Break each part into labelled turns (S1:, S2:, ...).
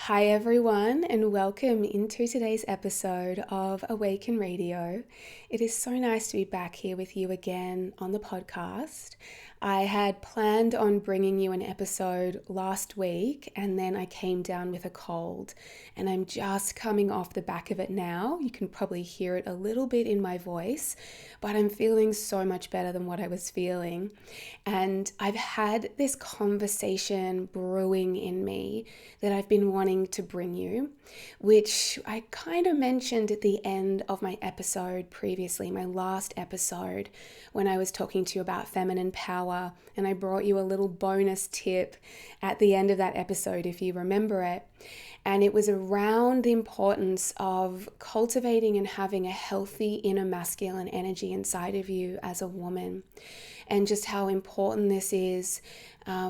S1: Hi everyone, and welcome into today's episode of Awaken Radio. It is so nice to be back here with you again on the podcast. I had planned on bringing you an episode last week, and then I came down with a cold, and I'm just coming off the back of it now. You can probably hear it a little bit in my voice, but I'm feeling so much better than what I was feeling. And I've had this conversation brewing in me that I've been wanting to bring you, which I kind of mentioned at the end of my episode previously, my last episode, when I was talking to you about feminine power, and I brought you a little bonus tip at the end of that episode, if you remember it. And it was around the importance of cultivating and having a healthy inner masculine energy inside of you as a woman, and just how important this is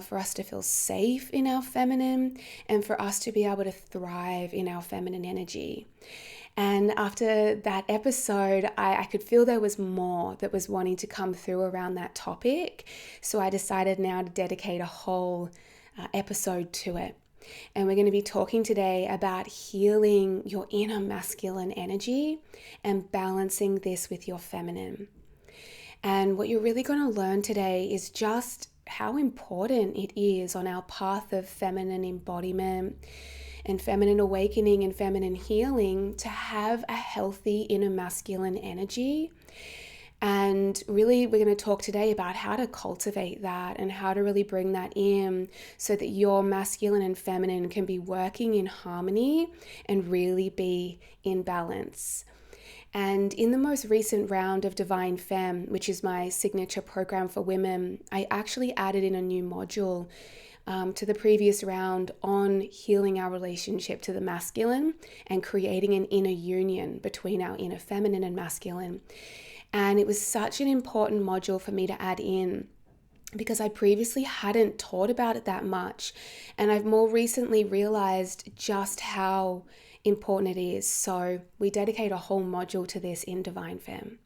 S1: for us to feel safe in our feminine and for us to be able to thrive in our feminine energy. And after that episode, I could feel there was more that was wanting to come through around that topic. So I decided now to dedicate a whole episode to it. And we're going to be talking today about healing your inner masculine energy and balancing this with your feminine. And what you're really going to learn today is just how important it is on our path of feminine embodiment and feminine awakening and feminine healing to have a healthy inner masculine energy. And really, we're going to talk today about how to cultivate that and how to really bring that in so that your masculine and feminine can be working in harmony and really be in balance. And in the most recent round of Divine Femme, which is my signature program for women, I actually added in a new module to the previous round on healing our relationship to the masculine and creating an inner union between our inner feminine and masculine. And it was such an important module for me to add in because I previously hadn't taught about it that much. And I've more recently realized just how important it is. So we dedicate a whole module to this in Divine Femme.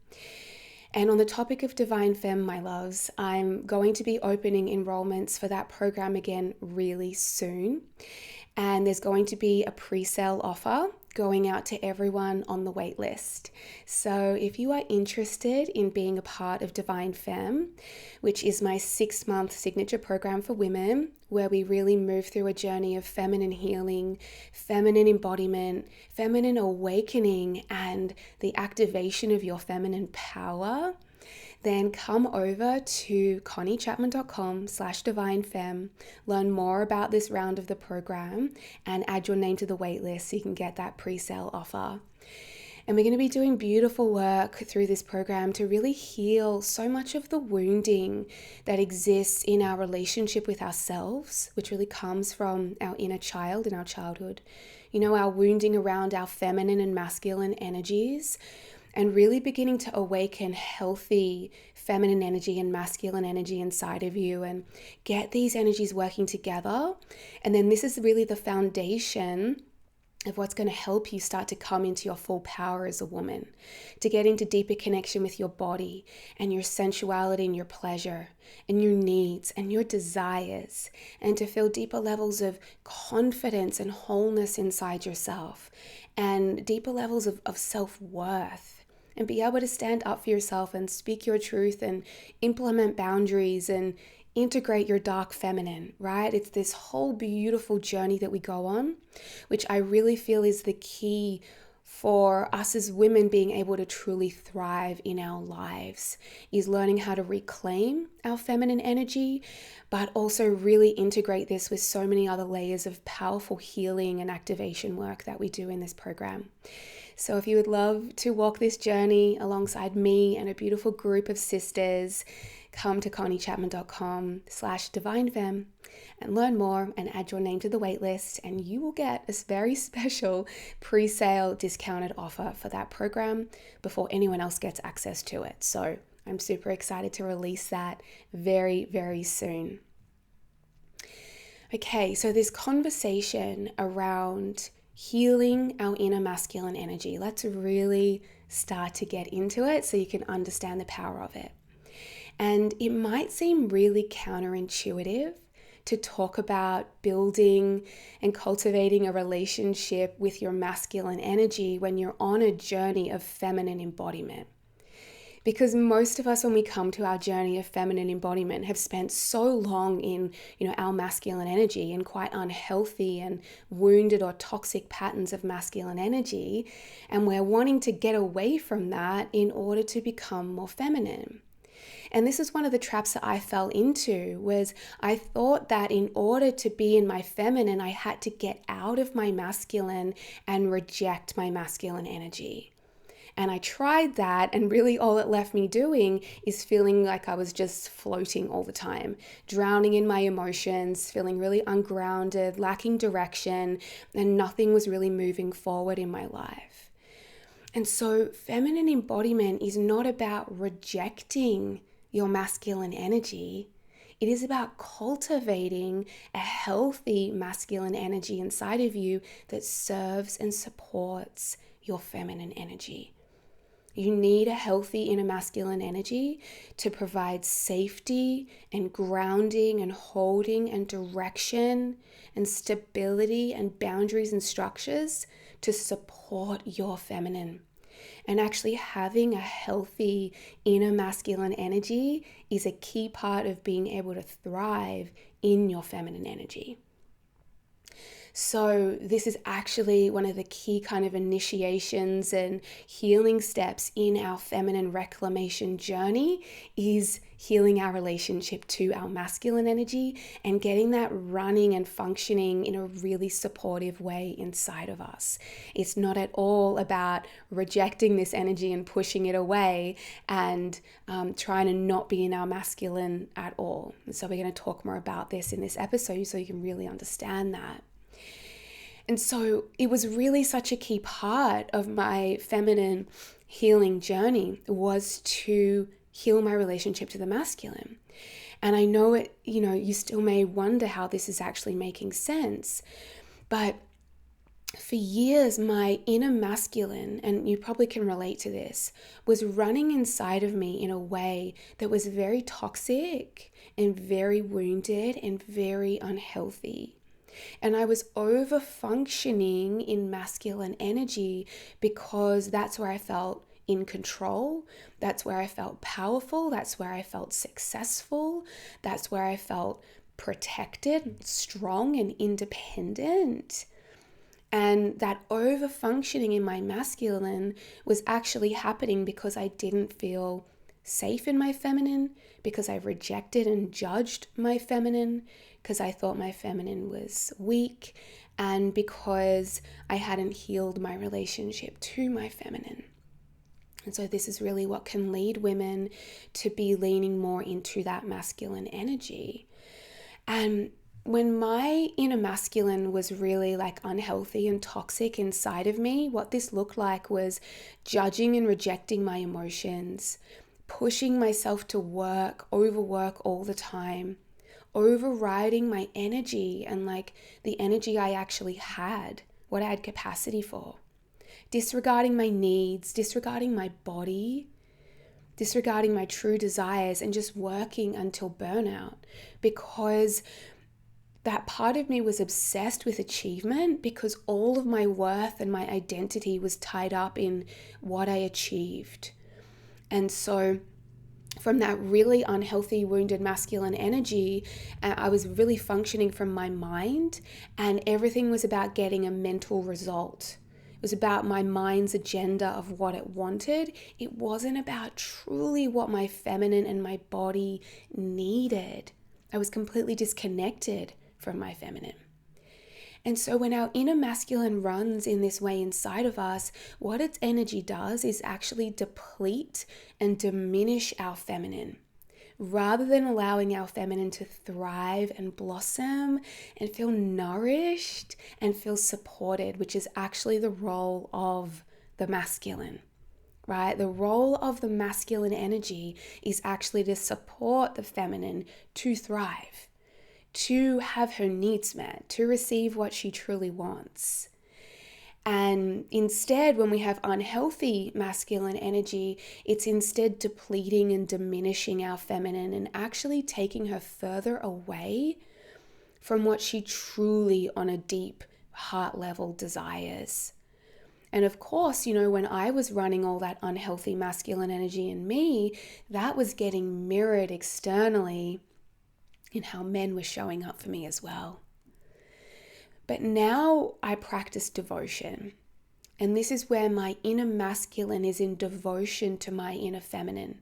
S1: And on the topic of Divine Femme, my loves, I'm going to be opening enrollments for that program again really soon. And there's going to be a pre-sale offer going out to everyone on the wait list. So if you are interested in being a part of Divine Femme, which is my 6-month signature program for women, where we really move through a journey of feminine healing, feminine embodiment, feminine awakening, and the activation of your feminine power, then come over to conniechapman.com/divinefemme, learn more about this round of the program, and add your name to the waitlist so you can get that pre-sale offer. And we're going to be doing beautiful work through this program to really heal so much of the wounding that exists in our relationship with ourselves, which really comes from our inner child in our childhood. You know, our wounding around our feminine and masculine energies, and really beginning to awaken healthy feminine energy and masculine energy inside of you and get these energies working together. And then this is really the foundation of what's going to help you start to come into your full power as a woman, to get into deeper connection with your body and your sensuality and your pleasure and your needs and your desires, and to feel deeper levels of confidence and wholeness inside yourself and deeper levels of self-worth. And be able to stand up for yourself and speak your truth and implement boundaries and integrate your dark feminine, right? It's this whole beautiful journey that we go on, which I really feel is the key for us as women being able to truly thrive in our lives, is learning how to reclaim our feminine energy, but also really integrate this with so many other layers of powerful healing and activation work that we do in this program. So if you would love to walk this journey alongside me and a beautiful group of sisters, come to conniechapman.com/divinefemme and learn more and add your name to the waitlist, and you will get a very special pre-sale discounted offer for that program before anyone else gets access to it. So I'm super excited to release that very, very soon. Okay, so this conversation around healing our inner masculine energy, let's really start to get into it so you can understand the power of it. And it might seem really counterintuitive to talk about building and cultivating a relationship with your masculine energy when you're on a journey of feminine embodiment. Because most of us, when we come to our journey of feminine embodiment, have spent so long in, our masculine energy, in quite unhealthy and wounded or toxic patterns of masculine energy, and we're wanting to get away from that in order to become more feminine. And this is one of the traps that I fell into, was I thought that in order to be in my feminine, I had to get out of my masculine and reject my masculine energy. And I tried that, and really all it left me doing is feeling like I was just floating all the time, drowning in my emotions, feeling really ungrounded, lacking direction, and nothing was really moving forward in my life. And so feminine embodiment is not about rejecting your masculine energy. It is about cultivating a healthy masculine energy inside of you that serves and supports your feminine energy. You need a healthy inner masculine energy to provide safety and grounding and holding and direction and stability and boundaries and structures to support your feminine. And actually having a healthy inner masculine energy is a key part of being able to thrive in your feminine energy. So this is actually one of the key kind of initiations and healing steps in our feminine reclamation journey, is healing our relationship to our masculine energy and getting that running and functioning in a really supportive way inside of us. It's not at all about rejecting this energy and pushing it away and trying to not be in our masculine at all. And so we're going to talk more about this in this episode so you can really understand that. And so it was really such a key part of my feminine healing journey, was to heal my relationship to the masculine. And I know it, you still may wonder how this is actually making sense, but for years, my inner masculine, and you probably can relate to this, was running inside of me in a way that was very toxic and very wounded and very unhealthy. And I was over functioning in masculine energy because that's where I felt in control. That's where I felt powerful. That's where I felt successful. That's where I felt protected, strong, and independent. And that over functioning in my masculine was actually happening because I didn't feel safe in my feminine, because I rejected and judged my feminine, because I thought my feminine was weak, and because I hadn't healed my relationship to my feminine. And so this is really what can lead women to be leaning more into that masculine energy. And when my inner masculine was really unhealthy and toxic inside of me, what this looked like was judging and rejecting my emotions, pushing myself to overwork all the time, overriding my energy and the energy I actually had, what I had capacity for, disregarding my needs, disregarding my body, disregarding my true desires, and just working until burnout, because that part of me was obsessed with achievement, because all of my worth and my identity was tied up in what I achieved. And so from that really unhealthy, wounded masculine energy, I was really functioning from my mind, and everything was about getting a mental result. It was about my mind's agenda of what it wanted. It wasn't about truly what my feminine and my body needed. I was completely disconnected from my feminine. And so when our inner masculine runs in this way inside of us, what its energy does is actually deplete and diminish our feminine, rather than allowing our feminine to thrive and blossom and feel nourished and feel supported, which is actually the role of the masculine. Right? The role of the masculine energy is actually to support the feminine to thrive, to have her needs met, to receive what she truly wants. And instead, when we have unhealthy masculine energy, it's instead depleting and diminishing our feminine and actually taking her further away from what she truly on a deep heart level desires. And of course, when I was running all that unhealthy masculine energy in me, that was getting mirrored externally in how men were showing up for me as well. But now I practice devotion. And this is where my inner masculine is in devotion to my inner feminine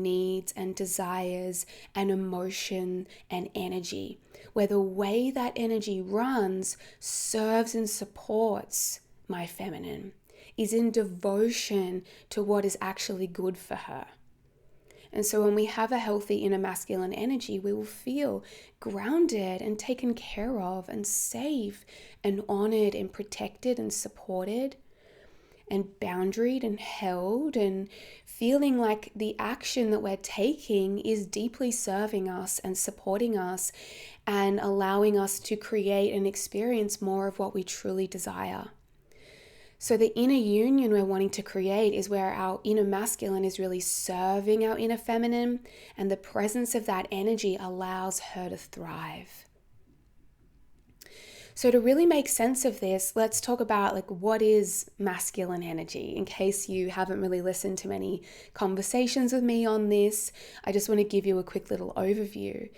S1: needs and desires and emotion and energy, where the way that energy runs serves and supports my feminine, is in devotion to what is actually good for her. And so when we have a healthy inner masculine energy, we will feel grounded and taken care of and safe and honored and protected and supported and boundaried and held, and feeling like the action that we're taking is deeply serving us and supporting us and allowing us to create and experience more of what we truly desire. So the inner union we're wanting to create is where our inner masculine is really serving our inner feminine, and the presence of that energy allows her to thrive. So to really make sense of this, let's talk about what is masculine energy. In case you haven't really listened to many conversations with me on this, I just want to give you a quick little overview.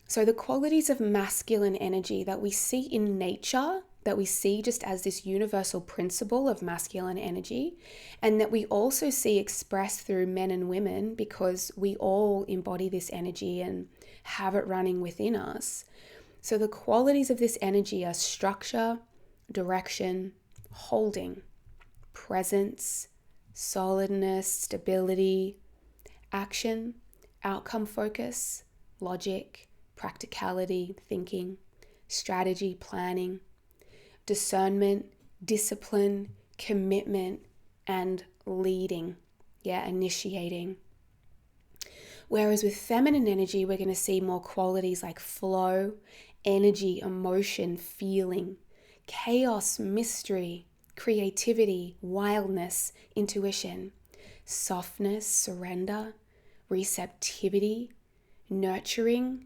S1: So the qualities of masculine energy that we see in nature, that we see just as this universal principle of masculine energy, and that we also see expressed through men and women because we all embody this energy and have it running within us. So the qualities of this energy are structure, direction, holding, presence, solidness, stability, action, outcome focus, logic, practicality, thinking, strategy, planning, discernment, discipline, commitment, and leading, initiating. Whereas with feminine energy, we're going to see more qualities like flow, energy, emotion, feeling, chaos, mystery, creativity, wildness, intuition, softness, surrender, receptivity, nurturing,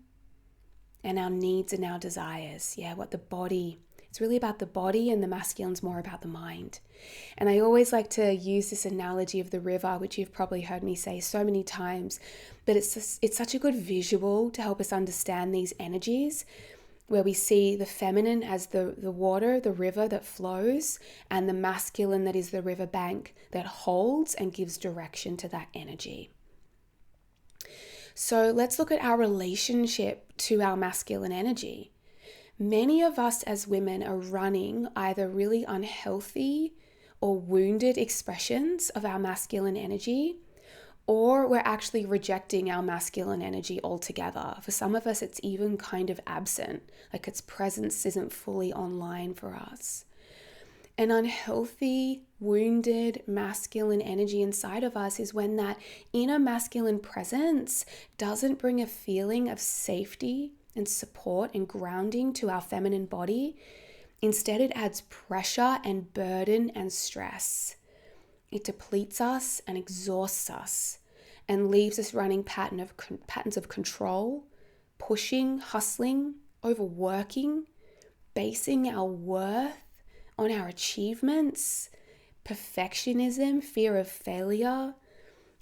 S1: and our needs and our desires. It's really about the body, and the masculine's more about the mind. And I always like to use this analogy of the river, which you've probably heard me say so many times, but it's such a good visual to help us understand these energies, where we see the feminine as the water, the river that flows, and the masculine that is the riverbank that holds and gives direction to that energy. So let's look at our relationship to our masculine energy. Many of us as women are running either really unhealthy or wounded expressions of our masculine energy, or we're actually rejecting our masculine energy altogether. For some of us, it's even kind of absent, like its presence isn't fully online for us. An unhealthy, wounded masculine energy inside of us is when that inner masculine presence doesn't bring a feeling of safety and support and grounding to our feminine body. Instead, it adds pressure and burden and stress. It depletes us and exhausts us and leaves us running patterns of control, pushing, hustling, overworking, basing our worth on our achievements, perfectionism, fear of failure,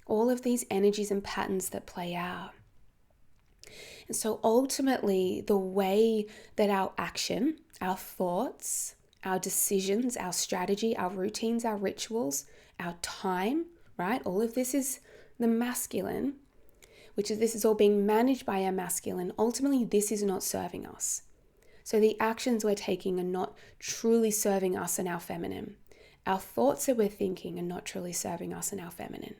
S1: all of these energies and patterns that play out. And so ultimately, the way that our action, our thoughts, our decisions, our strategy, our routines, our rituals, our time, right? All of this is the masculine, this is all being managed by our masculine. Ultimately, this is not serving us. So the actions we're taking are not truly serving us and our feminine. Our thoughts that we're thinking are not truly serving us and our feminine.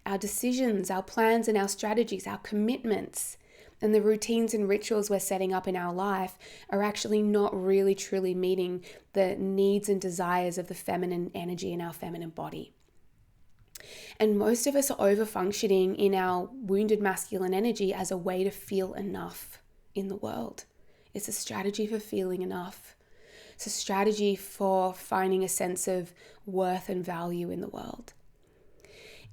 S1: Our decisions, our plans and our strategies, our commitments, and the routines and rituals we're setting up in our life are actually not really truly meeting the needs and desires of the feminine energy in our feminine body. And most of us are over-functioning in our wounded masculine energy as a way to feel enough in the world. It's a strategy for feeling enough. It's a strategy for finding a sense of worth and value in the world.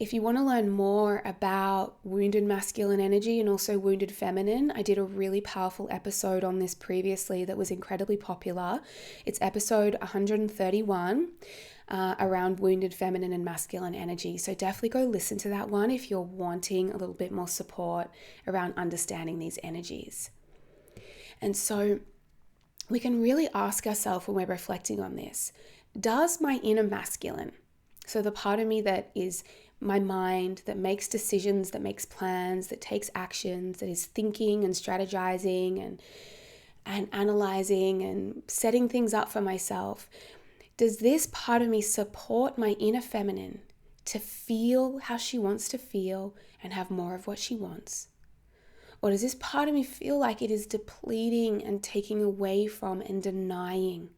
S1: If you want to learn more about wounded masculine energy and also wounded feminine, I did a really powerful episode on this previously that was incredibly popular. It's episode 131 around wounded feminine and masculine energy. So definitely go listen to that one if you're wanting a little bit more support around understanding these energies. And so we can really ask ourselves when we're reflecting on this, does my inner masculine, so the part of me that is my mind, that makes decisions, that makes plans, that takes actions, that is thinking and strategizing and analyzing and setting things up for myself, does this part of me support my inner feminine to feel how she wants to feel and have more of what she wants? Or does this part of me feel like it is depleting and taking away from and denying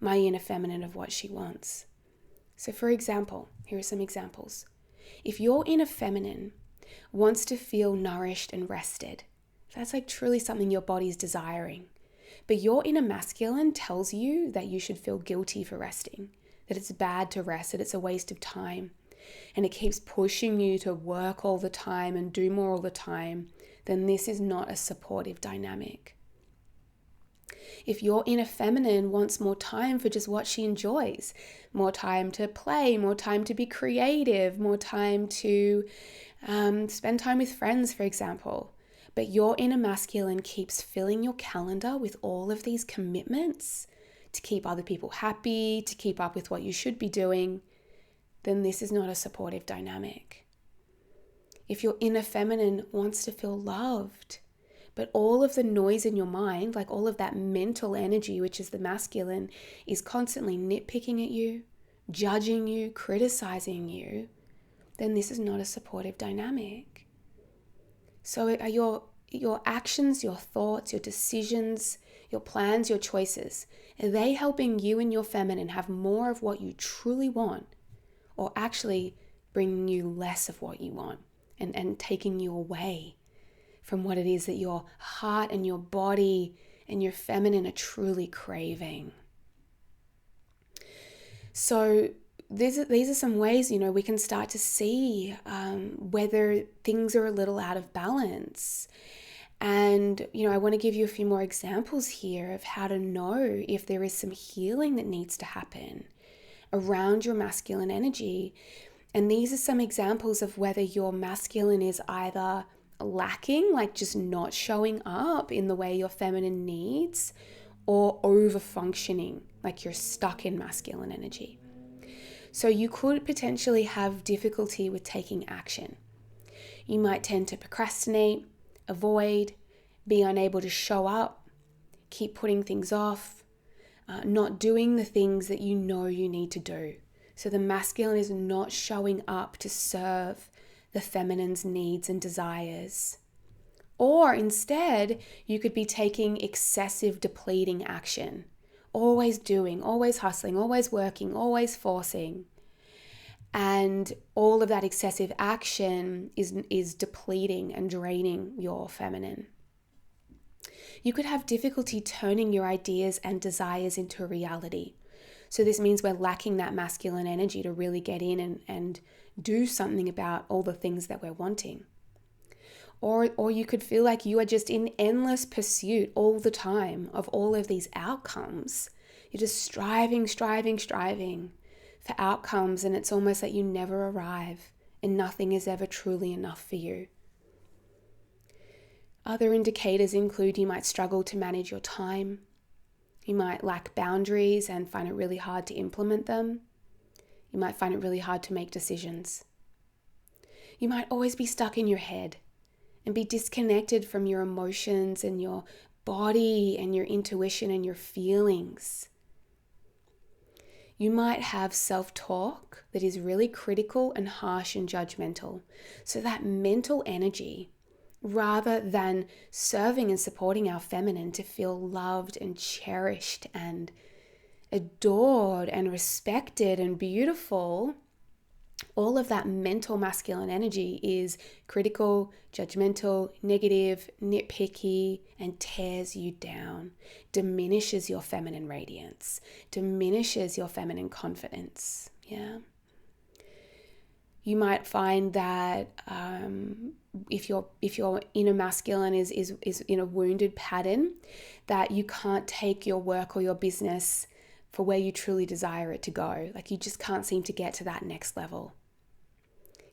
S1: my inner feminine of what she wants? So for example, here are some examples. If your inner feminine wants to feel nourished and rested, that's like truly something your body's desiring, but your inner masculine tells you that you should feel guilty for resting, that it's bad to rest, that it's a waste of time, and it keeps pushing you to work all the time and do more all the time, then this is not a supportive dynamic. If your inner feminine wants more time for just what she enjoys, more time to play, more time to be creative, more time to spend time with friends, for example, but your inner masculine keeps filling your calendar with all of these commitments to keep other people happy, to keep up with what you should be doing, then this is not a supportive dynamic. If your inner feminine wants to feel loved, but all of the noise in your mind, like all of that mental energy, which is the masculine, is constantly nitpicking at you, judging you, criticizing you, then this is not a supportive dynamic. So are your actions, your thoughts, your decisions, your plans, your choices, are they helping you and your feminine have more of what you truly want, or actually bringing you less of what you want and taking you away from what it is that your heart and your body and your feminine are truly craving? So these are some ways, we can start to see whether things are a little out of balance. And, I want to give you a few more examples here of how to know if there is some healing that needs to happen around your masculine energy. And these are some examples of whether your masculine is either lacking, like just not showing up in the way your feminine needs, or over functioning, like you're stuck in masculine energy. So you could potentially have difficulty with taking action. You might tend to procrastinate, avoid, be unable to show up, keep putting things off, not doing the things that you know you need to do. So the masculine is not showing up to serve the feminine's needs and desires. Or instead, you could be taking excessive depleting action, always doing, always hustling, always working, always forcing. And all of that excessive action is depleting and draining your feminine. You could have difficulty turning your ideas and desires into reality. So this means we're lacking that masculine energy to really get in and do something about all the things that we're wanting. Or you could feel like you are just in endless pursuit all the time of all of these outcomes. You're just striving for outcomes, and it's almost like you never arrive and nothing is ever truly enough for you. Other indicators include you might struggle to manage your time. You might lack boundaries and find it really hard to implement them. You might find it really hard to make decisions. You might always be stuck in your head and be disconnected from your emotions and your body and your intuition and your feelings. You might have self-talk that is really critical and harsh and judgmental. So that mental energy, rather than serving and supporting our feminine to feel loved and cherished and adored and respected and beautiful, all of that mental masculine energy is critical, judgmental, negative, nitpicky, and tears you down, diminishes your feminine radiance, diminishes your feminine confidence. Yeah. You might find that if your inner masculine is in a wounded pattern, that you can't take your work or your business for where you truly desire it to go. Like you just can't seem to get to that next level.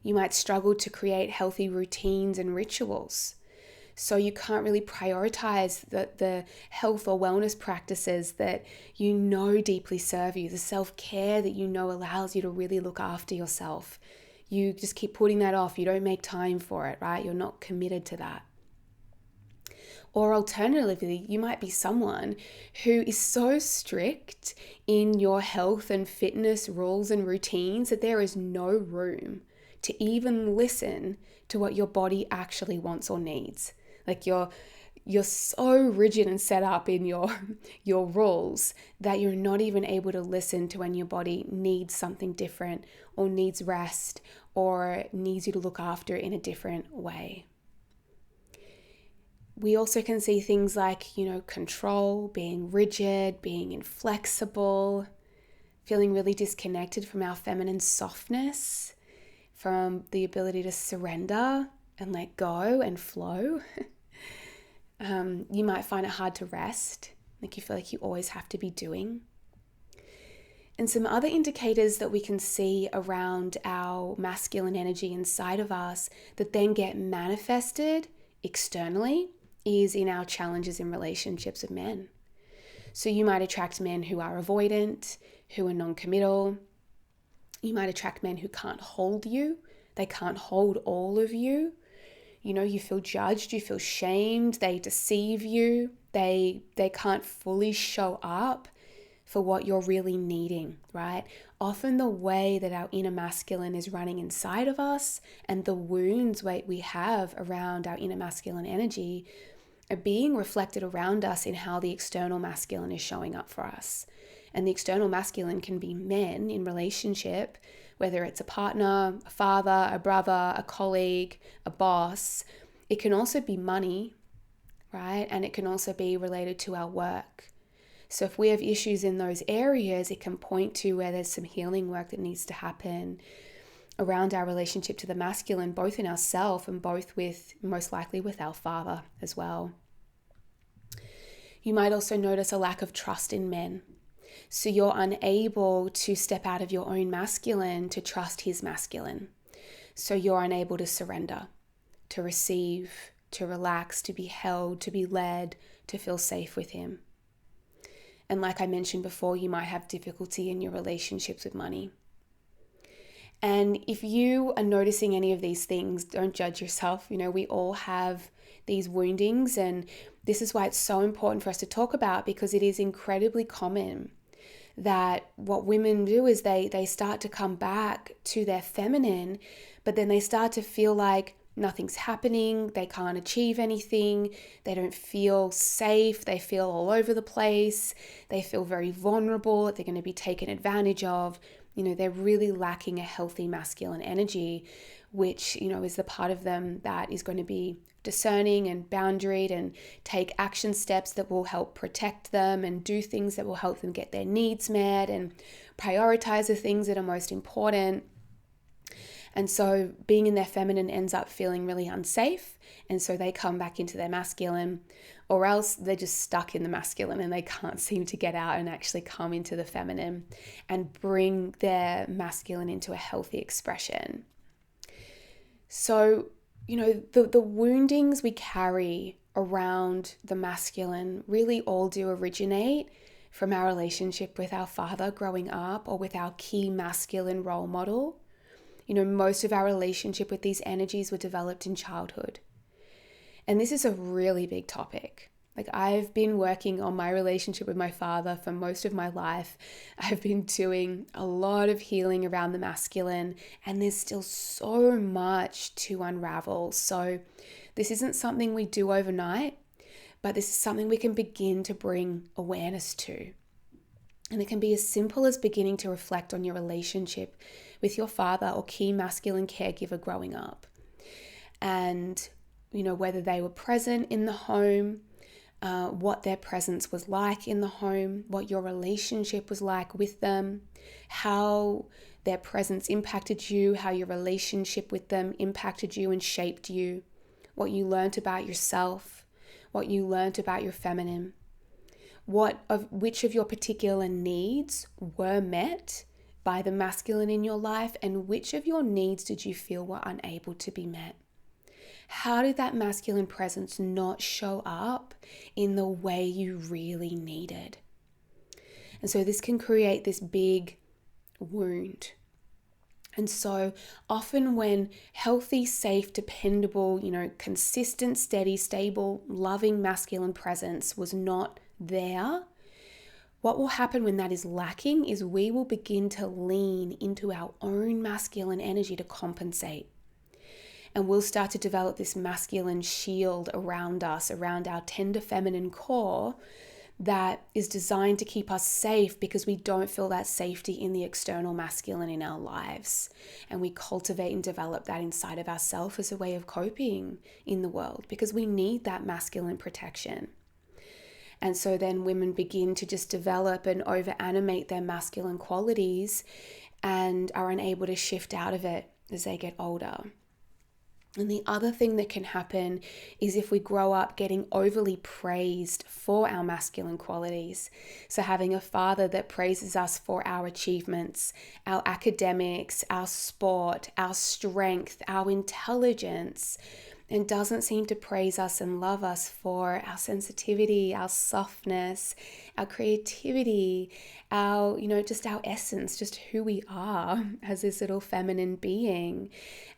S1: You might struggle to create healthy routines and rituals. So you can't really prioritize the health or wellness practices that you know deeply serve you, the self-care that you know allows you to really look after yourself. You just keep putting that off. You don't make time for it, right? You're not committed to that. Or alternatively, you might be someone who is so strict in your health and fitness rules and routines that there is no room to even listen to what your body actually wants or needs. Like you're so rigid and set up in your rules that you're not even able to listen to when your body needs something different or needs rest or needs you to look after in a different way. We also can see things like, control, being rigid, being inflexible, feeling really disconnected from our feminine softness, from the ability to surrender and let go and flow. You might find it hard to rest, like you feel like you always have to be doing. And some other indicators that we can see around our masculine energy inside of us that then get manifested externally is in our challenges in relationships with men. So you might attract men who are avoidant, who are non-committal. You might attract men who can't hold you. They can't hold all of you. You feel judged, you feel shamed, they deceive you, they can't fully show up for what you're really needing, right? Often the way that our inner masculine is running inside of us and the wounds we have around our inner masculine energy are being reflected around us in how the external masculine is showing up for us. And the external masculine can be men in relationship, whether it's a partner, a father, a brother, a colleague, a boss. It can also be money, right? And it can also be related to our work. So if we have issues in those areas, it can point to where there's some healing work that needs to happen around our relationship to the masculine, both in ourselves and both most likely with our father as well. You might also notice a lack of trust in men. So you're unable to step out of your own masculine to trust his masculine. So you're unable to surrender, to receive, to relax, to be held, to be led, to feel safe with him. And like I mentioned before, you might have difficulty in your relationships with money. And if you are noticing any of these things, don't judge yourself. We all have these woundings, and this is why it's so important for us to talk about, because it is incredibly common that what women do is they start to come back to their feminine, but then they start to feel like nothing's happening, they can't achieve anything, they don't feel safe, they feel all over the place, they feel very vulnerable, that they're going to be taken advantage of. They're really lacking a healthy masculine energy, which, is the part of them that is going to be discerning and boundaried and take action steps that will help protect them and do things that will help them get their needs met and prioritize the things that are most important. And so being in their feminine ends up feeling really unsafe. And so they come back into their masculine, or else they're just stuck in the masculine and they can't seem to get out and actually come into the feminine and bring their masculine into a healthy expression. So, the woundings we carry around the masculine really all do originate from our relationship with our father growing up, or with our key masculine role model. Most of our relationship with these energies were developed in childhood. And this is a really big topic. Like, I've been working on my relationship with my father for most of my life. I've been doing a lot of healing around the masculine, and there's still so much to unravel. So this isn't something we do overnight, but this is something we can begin to bring awareness to. And it can be as simple as beginning to reflect on your relationship with your father or key masculine caregiver growing up. And, whether they were present in the home, what their presence was like in the home, what your relationship was like with them, how their presence impacted you, how your relationship with them impacted you and shaped you, what you learned about yourself, what you learned about your feminine, which of your particular needs were met by the masculine in your life, and which of your needs did you feel were unable to be met? How did that masculine presence not show up in the way you really needed? And so this can create this big wound. And so often when healthy, safe, dependable, consistent, steady, stable, loving masculine presence was not there, what will happen when that is lacking is we will begin to lean into our own masculine energy to compensate. And we'll start to develop this masculine shield around us, around our tender feminine core, that is designed to keep us safe because we don't feel that safety in the external masculine in our lives. And we cultivate and develop that inside of ourselves as a way of coping in the world because we need that masculine protection. And so then women begin to just develop and over-animate their masculine qualities and are unable to shift out of it as they get older. And the other thing that can happen is if we grow up getting overly praised for our masculine qualities. So having a father that praises us for our achievements, our academics, our sport, our strength, our intelligence, and doesn't seem to praise us and love us for our sensitivity, our softness, our creativity, our, just our essence, just who we are as this little feminine being.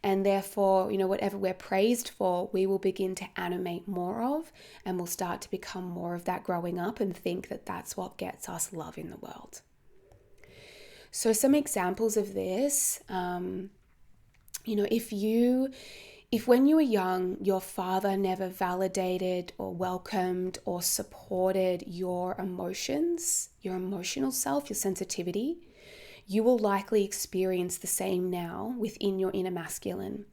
S1: And therefore, whatever we're praised for, we will begin to animate more of, and we'll start to become more of that growing up and think that that's what gets us love in the world. So some examples of this, if when you were young, your father never validated or welcomed or supported your emotions, your emotional self, your sensitivity, you will likely experience the same now within your inner masculine.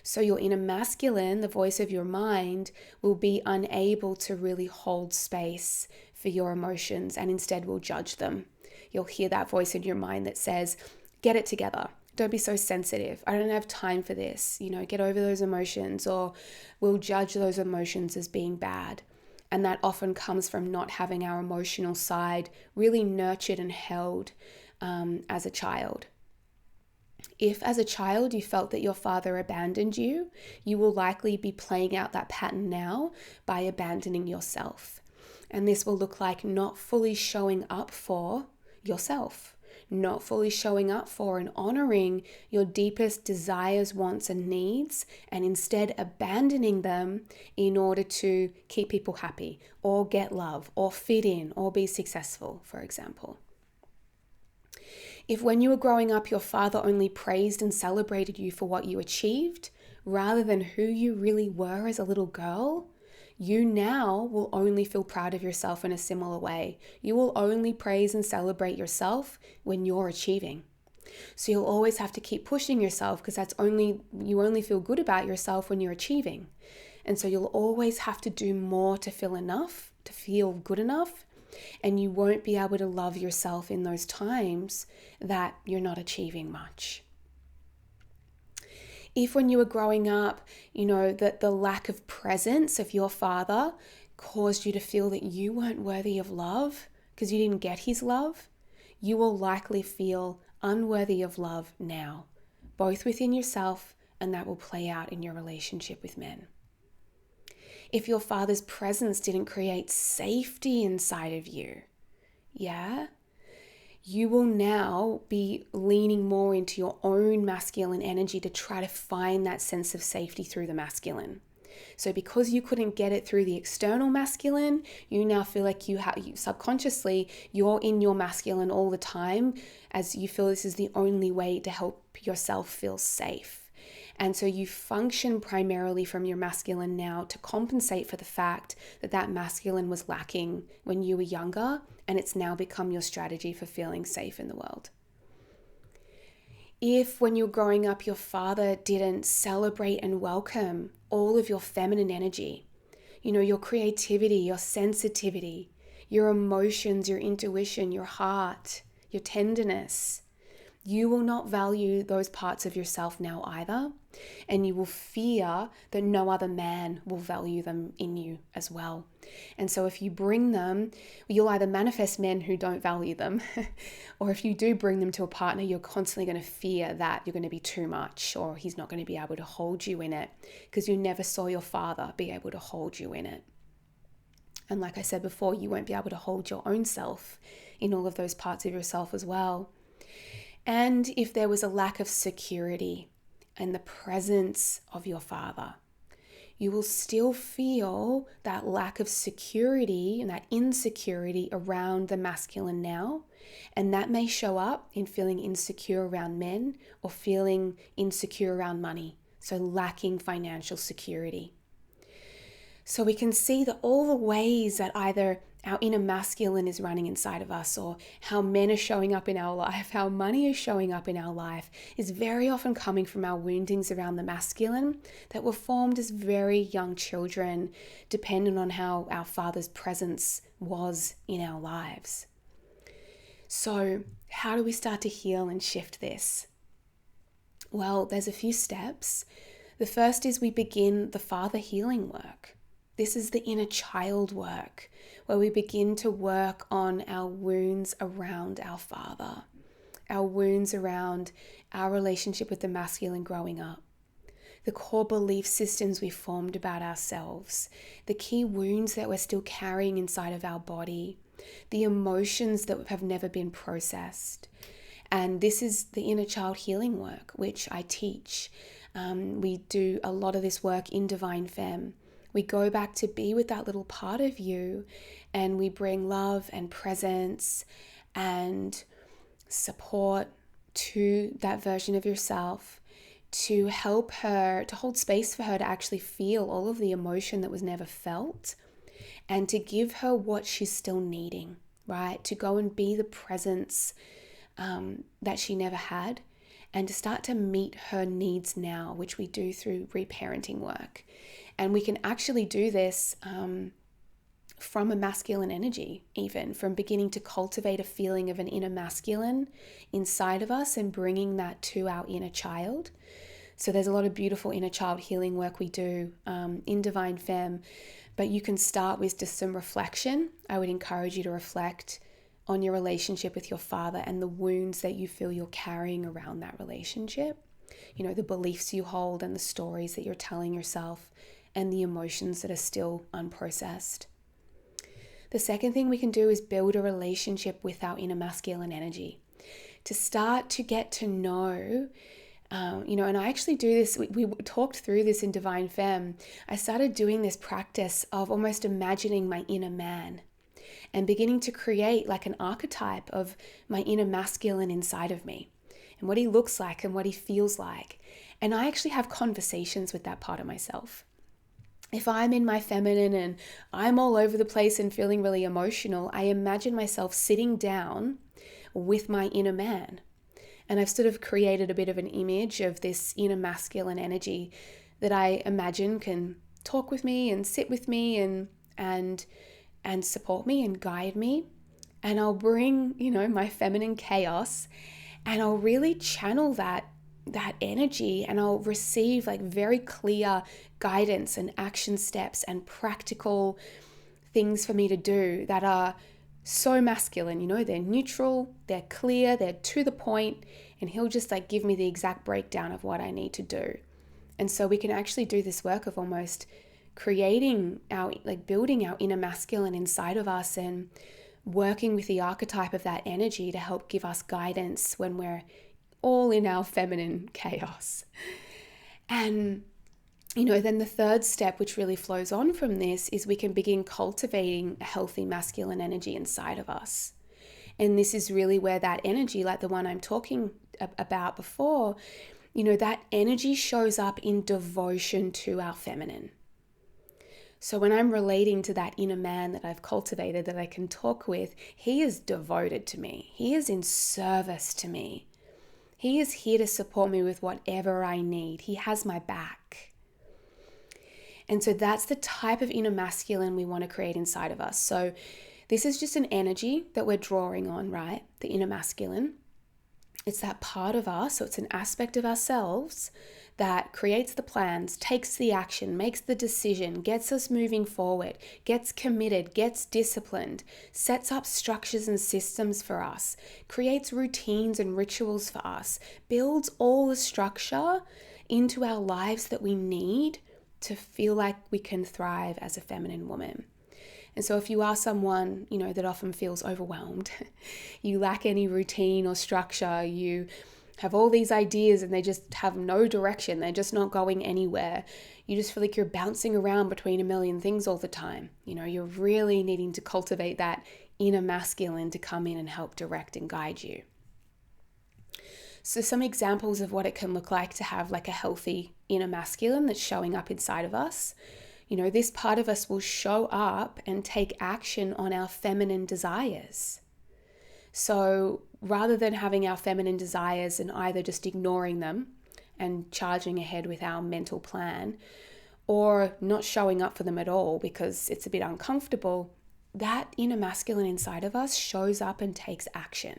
S1: So your inner masculine, the voice of your mind, will be unable to really hold space for your emotions and instead will judge them. You'll hear that voice in your mind that says, get it together. Don't be so sensitive. I don't have time for this. Get over those emotions, or we'll judge those emotions as being bad. And that often comes from not having our emotional side really nurtured and held as a child. If as a child you felt that your father abandoned you, you will likely be playing out that pattern now by abandoning yourself. And this will look like not fully showing up for yourself. Not fully showing up for and honoring your deepest desires, wants, and needs, and instead abandoning them in order to keep people happy or get love or fit in or be successful, for example. If when you were growing up, your father only praised and celebrated you for what you achieved rather than who you really were as a little girl, you now will only feel proud of yourself in a similar way. You will only praise and celebrate yourself when you're achieving. So you'll always have to keep pushing yourself because you only feel good about yourself when you're achieving. And so you'll always have to do more to feel enough, to feel good enough, and you won't be able to love yourself in those times that you're not achieving much. If when you were growing up, that the lack of presence of your father caused you to feel that you weren't worthy of love because you didn't get his love, you will likely feel unworthy of love now, both within yourself, and that will play out in your relationship with men. If your father's presence didn't create safety inside of you, you will now be leaning more into your own masculine energy to try to find that sense of safety through the masculine. So because you couldn't get it through the external masculine, you now feel like subconsciously, you're in your masculine all the time as you feel this is the only way to help yourself feel safe. And so you function primarily from your masculine now to compensate for the fact that that masculine was lacking when you were younger, and it's now become your strategy for feeling safe in the world. If when you're growing up, your father didn't celebrate and welcome all of your feminine energy, your creativity, your sensitivity, your emotions, your intuition, your heart, your tenderness, You will not value those parts of yourself now either, and you will fear that no other man will value them in you as well. And so if you bring them, you'll either manifest men who don't value them, or if you do bring them to a partner, you're constantly going to fear that you're going to be too much, or he's not going to be able to hold you in it, because you never saw your father be able to hold you in it. And like I said before, you won't be able to hold your own self in all of those parts of yourself as well. And if there was a lack of security in the presence of your father, you will still feel that lack of security and that insecurity around the masculine now. And that may show up in feeling insecure around men or feeling insecure around money. So lacking financial security. So we can see that all the ways that either our inner masculine is running inside of us, or how men are showing up in our life, how money is showing up in our life, is very often coming from our woundings around the masculine that were formed as very young children, dependent on how our father's presence was in our lives. So how do we start to heal and shift this? Well, there's a few steps. The first is we begin the father healing work. This is the inner child work, where we begin to work on our wounds around our father, our wounds around our relationship with the masculine growing up, the core belief systems we formed about ourselves, the key wounds that we're still carrying inside of our body, the emotions that have never been processed. And this is the inner child healing work, which I teach. We do a lot of this work in Divine Femme. We go back to be with that little part of you, and we bring love and presence and support to that version of yourself, to help her, to hold space for her to actually feel all of the emotion that was never felt, and to give her what she's still needing, right? To go and be the presence that she never had, and to start to meet her needs now, which we do through reparenting work. And we can actually do this from a masculine energy, even from beginning to cultivate a feeling of an inner masculine inside of us and bringing that to our inner child. So there's a lot of beautiful inner child healing work we do in Divine Femme, but you can start with just some reflection. I would encourage you to reflect on your relationship with your father and the wounds that you feel you're carrying around that relationship. You know, the beliefs you hold and the stories that you're telling yourself and the emotions that are still unprocessed. The second thing we can do is build a relationship with our inner masculine energy. To start to get to know, and I actually do this, we talked through this in Divine Femme. I started doing this practice of almost imagining my inner man and beginning to create like an archetype of my inner masculine inside of me and what he looks like and what he feels like. And I actually have conversations with that part of myself. If I'm in my feminine and I'm all over the place and feeling really emotional, I imagine myself sitting down with my inner man. And I've sort of created a bit of an image of this inner masculine energy that I imagine can talk with me and sit with me and support me and guide me. And I'll bring, my feminine chaos, and I'll really channel that energy, and I'll receive like very clear guidance and action steps and practical things for me to do that are so masculine. They're neutral, they're clear, they're to the point, and he'll just like give me the exact breakdown of what I need to do. And so we can actually do this work of almost creating building our inner masculine inside of us and working with the archetype of that energy to help give us guidance when we're all in our feminine chaos. And, then the third step, which really flows on from this, is we can begin cultivating a healthy masculine energy inside of us. And this is really where that energy, like the one I'm talking about before, that energy shows up in devotion to our feminine. So when I'm relating to that inner man that I've cultivated, that I can talk with, he is devoted to me. He is in service to me. He is here to support me with whatever I need. He has my back. And so that's the type of inner masculine we want to create inside of us. So this is just an energy that we're drawing on, right? The inner masculine. It's that part of us, so it's an aspect of ourselves that creates the plans, takes the action, makes the decision, gets us moving forward, gets committed, gets disciplined, sets up structures and systems for us, creates routines and rituals for us, builds all the structure into our lives that we need to feel like we can thrive as a feminine woman. And so if you are someone, that often feels overwhelmed, you lack any routine or structure, you have all these ideas and they just have no direction, they're just not going anywhere, you just feel like you're bouncing around between a million things all the time, you're really needing to cultivate that inner masculine to come in and help direct and guide you. So some examples of what it can look like to have like a healthy inner masculine that's showing up inside of us. This part of us will show up and take action on our feminine desires. So rather than having our feminine desires and either just ignoring them and charging ahead with our mental plan, or not showing up for them at all because it's a bit uncomfortable, that inner masculine inside of us shows up and takes action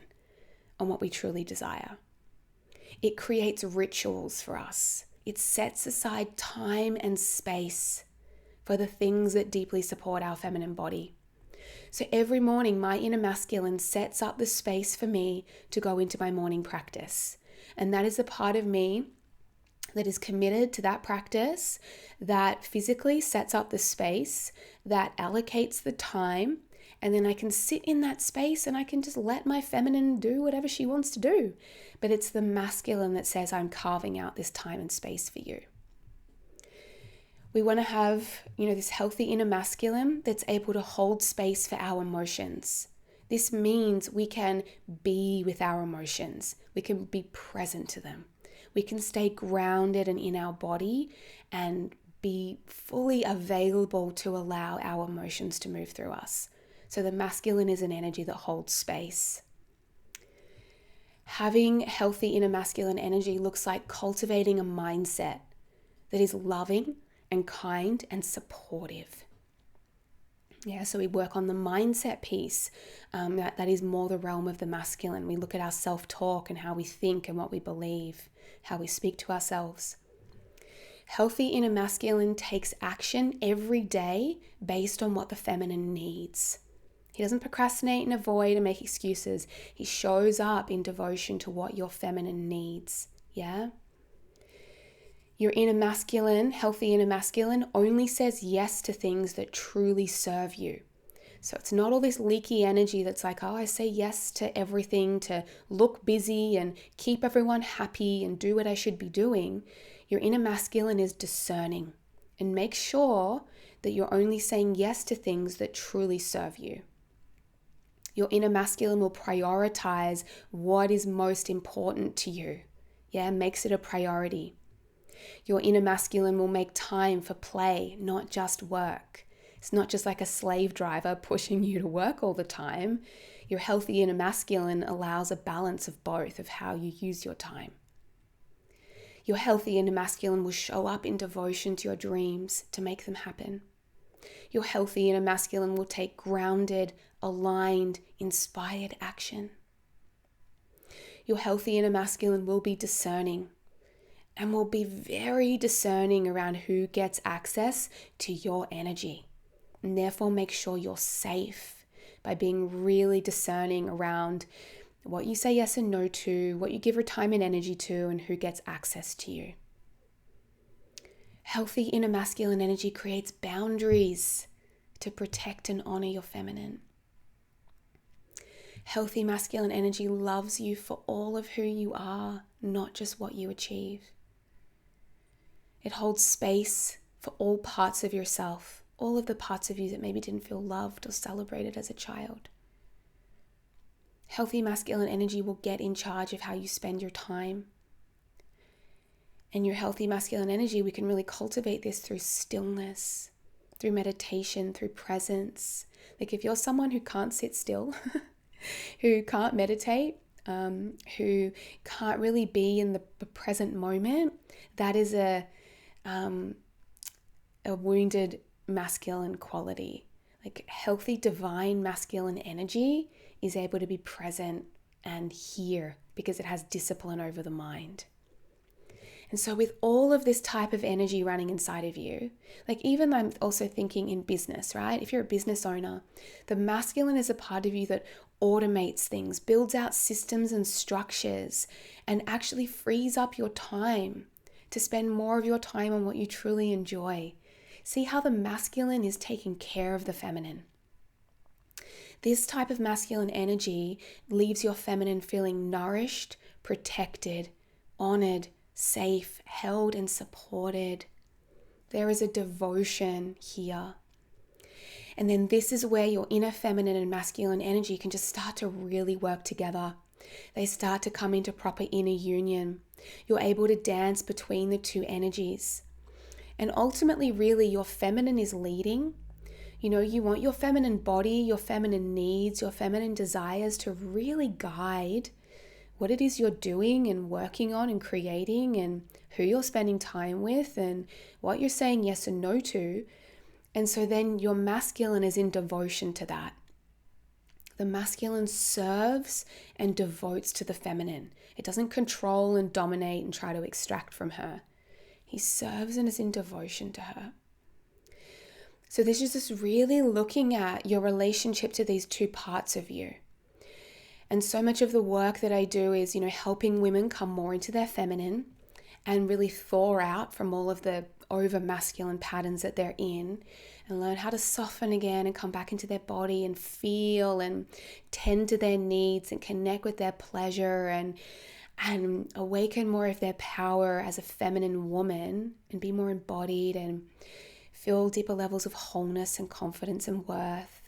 S1: on what we truly desire. It creates rituals for us. It sets aside time and space for the things that deeply support our feminine body. So every morning, my inner masculine sets up the space for me to go into my morning practice. And that is a part of me that is committed to that practice, that physically sets up the space, that allocates the time, and then I can sit in that space and I can just let my feminine do whatever she wants to do. But it's the masculine that says, I'm carving out this time and space for you. We want to have, this healthy inner masculine that's able to hold space for our emotions. This means we can be with our emotions. We can be present to them. We can stay grounded and in our body and be fully available to allow our emotions to move through us. So the masculine is an energy that holds space. Having healthy inner masculine energy looks like cultivating a mindset that is loving and kind and supportive. So we work on the mindset piece. That is more the realm of the masculine. We look at our self-talk and how we think and what we believe, how we speak to ourselves. Healthy inner masculine takes action every day based on what the feminine needs. He doesn't procrastinate and avoid and make excuses. He shows up in devotion to what your feminine needs. Your inner masculine, healthy inner masculine, only says yes to things that truly serve you. So it's not all this leaky energy that's like, I say yes to everything to look busy and keep everyone happy and do what I should be doing. Your inner masculine is discerning and make sure that you're only saying yes to things that truly serve you. Your inner masculine will prioritize what is most important to you. Makes it a priority. Your inner masculine will make time for play, not just work. It's not just like a slave driver pushing you to work all the time. Your healthy inner masculine allows a balance of both, of how you use your time. Your healthy inner masculine will show up in devotion to your dreams to make them happen. Your healthy inner masculine will take grounded, aligned, inspired action. Your healthy inner masculine will be discerning and will be very discerning around who gets access to your energy. And therefore make sure you're safe by being really discerning around what you say yes and no to, what you give your time and energy to, and who gets access to you. Healthy inner masculine energy creates boundaries to protect and honor your feminine. Healthy masculine energy loves you for all of who you are, not just what you achieve. It holds space for all parts of yourself, all of the parts of you that maybe didn't feel loved or celebrated as a child. Healthy masculine energy will get in charge of how you spend your time. And your healthy masculine energy, we can really cultivate this through stillness, through meditation, through presence. Like if you're someone who can't sit still, who can't meditate, who can't really be in the present moment, that is a wounded masculine quality. Like healthy divine masculine energy is able to be present and hear, because it has discipline over the mind. And so with all of this type of energy running inside of you, like even I'm also thinking in business, right? If you're a business owner, the masculine is a part of you that automates things, builds out systems and structures, and actually frees up your time to spend more of your time on what you truly enjoy. See how the masculine is taking care of the feminine. This type of masculine energy leaves your feminine feeling nourished, protected, honored, safe, held, and supported. There is a devotion here. And then this is where your inner feminine and masculine energy can just start to really work together. They start to come into proper inner union. You're able to dance between the two energies. And ultimately, really, your feminine is leading. You know, you want your feminine body, your feminine needs, your feminine desires to really guide what it is you're doing and working on and creating, and who you're spending time with, and what you're saying yes and no to. And so then your masculine is in devotion to that. The masculine serves and devotes to the feminine. It doesn't control and dominate and try to extract from her. He serves and is in devotion to her. So this is just really looking at your relationship to these two parts of you. And so much of the work that I do is, helping women come more into their feminine and really thaw out from all of the over masculine patterns that they're in, and learn how to soften again and come back into their body and feel and tend to their needs and connect with their pleasure and awaken more of their power as a feminine woman and be more embodied and feel deeper levels of wholeness and confidence and worth.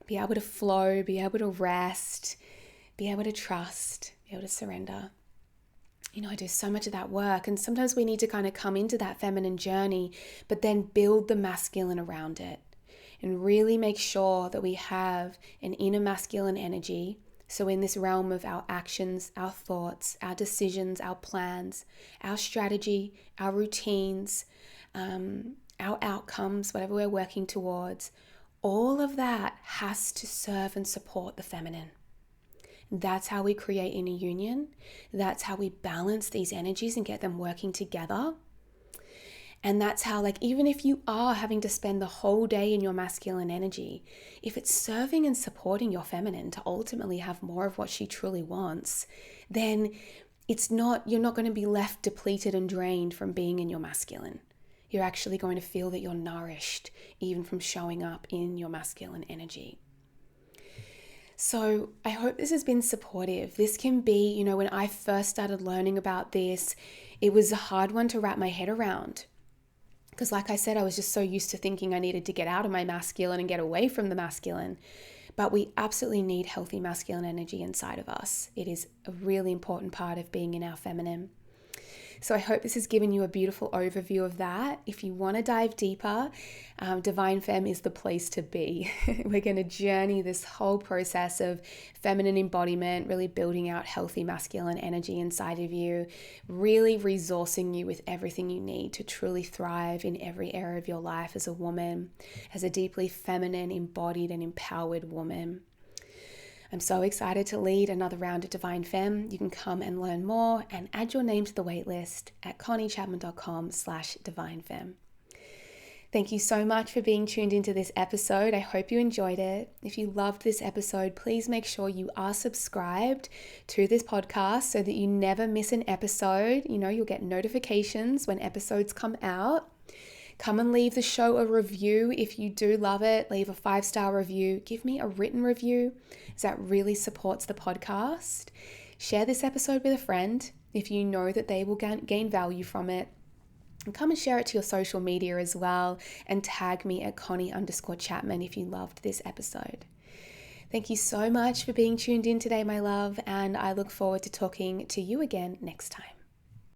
S1: Be able to flow, be able to rest, be able to trust, be able to surrender. I do so much of that work, and sometimes we need to kind of come into that feminine journey, but then build the masculine around it and really make sure that we have an inner masculine energy. So in this realm of our actions, our thoughts, our decisions, our plans, our strategy, our routines, our outcomes, whatever we're working towards, all of that has to serve and support the feminine. That's how we create inner union. That's how we balance these energies and get them working together. And that's how, even if you are having to spend the whole day in your masculine energy, if it's serving and supporting your feminine to ultimately have more of what she truly wants, then you're not going to be left depleted and drained from being in your masculine. You're actually going to feel that you're nourished even from showing up in your masculine energy. So I hope this has been supportive. This can be, when I first started learning about this, it was a hard one to wrap my head around. Because like I said, I was just so used to thinking I needed to get out of my masculine and get away from the masculine. But we absolutely need healthy masculine energy inside of us. It is a really important part of being in our feminine. So I hope this has given you a beautiful overview of that. If you want to dive deeper, Divine Femme is the place to be. We're going to journey this whole process of feminine embodiment, really building out healthy masculine energy inside of you, really resourcing you with everything you need to truly thrive in every area of your life as a woman, as a deeply feminine, embodied, and empowered woman. I'm so excited to lead another round of Divine Femme. You can come and learn more and add your name to the waitlist at conniechapman.com/divinefemme. Thank you so much for being tuned into this episode. I hope you enjoyed it. If you loved this episode, please make sure you are subscribed to this podcast so that you never miss an episode. You'll get notifications when episodes come out. Come and leave the show a review if you do love it. Leave a 5-star review. Give me a written review, as that really supports the podcast. Share this episode with a friend if you know that they will gain value from it. And come and share it to your social media as well, and tag me at Connie_Chapman if you loved this episode. Thank you so much for being tuned in today, my love, and I look forward to talking to you again next time.